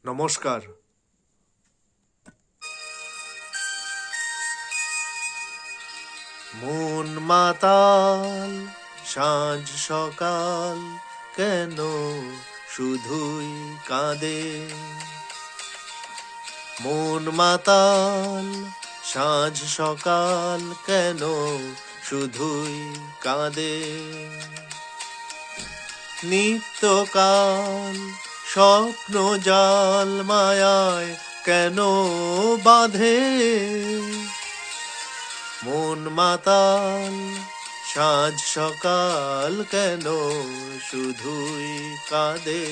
নমস্কার। মন মাতাল সাঁঝ সকাল কেন শুধুই কাঁদে। মন মাতাল সাঁঝ সকাল কেন শুধুই কাঁদে। নিত্যকাল স্বপ্ন জাল মায়ায় কেন বাঁধে। মন মাতাল সাঁঝ সকাল কেন শুধুই কাঁদে।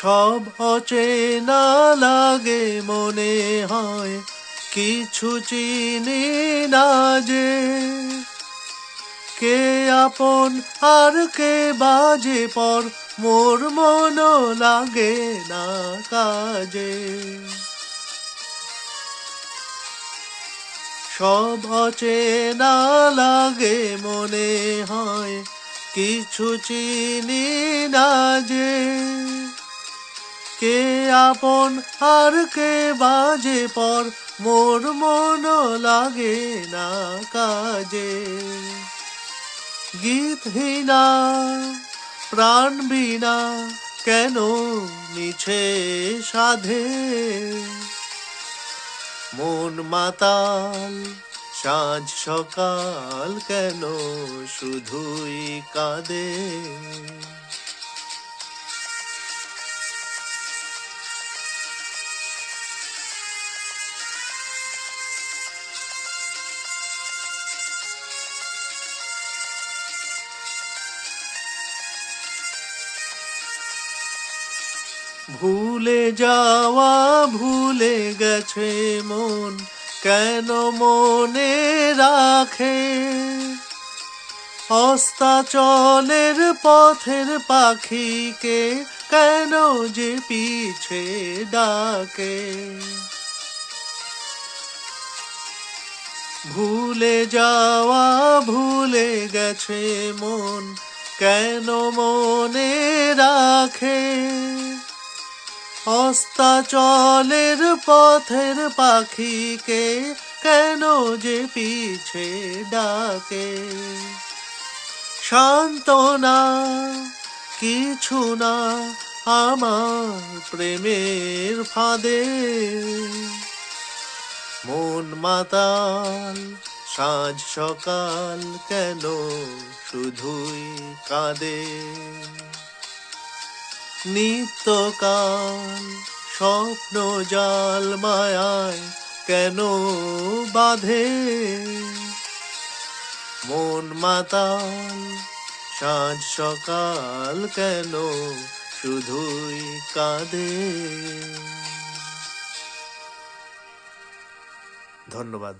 সব অচেনা লাগে মনে হয় কিছু চিনি না যে। কে আপন আর কে বাজে পর মোর মন লাগে না কাজে। সব অচেনা লাগে মনে হয় কিছু চিনি না যে। কে আপন আর কে বাজে পর মোর মন লাগে না কাজে। গীতহীনা প্রাণ বিনা কেন মিছে সাধে। মন মাতাল সাঁঝ সকাল কেন শুধুই কাঁদে। ভুলে যাওয়া ভুলে গেছে মন কেন মনে রাখে। অস্তাচলের পথের পাখিকে কেন যে পিছে ডাকে। ভুলে যাওয়া ভুলে গেছে মন কেন মনে রাখে। অস্তাচলের পথের পাখিকে কেন যে পিছে ডাকে। সান্ত্বনা কিছু না আমার প্রেমের ফাঁদে। মন মাতাল সাঁঝ সকাল কেন শুধুই কাঁদে। নিত্যকাল স্বপ্ন জাল মায়ায় কেন বাঁধে। মন মাতাল সাঁঝ সকাল কেন শুধুই কাঁদে। ধন্যবাদ।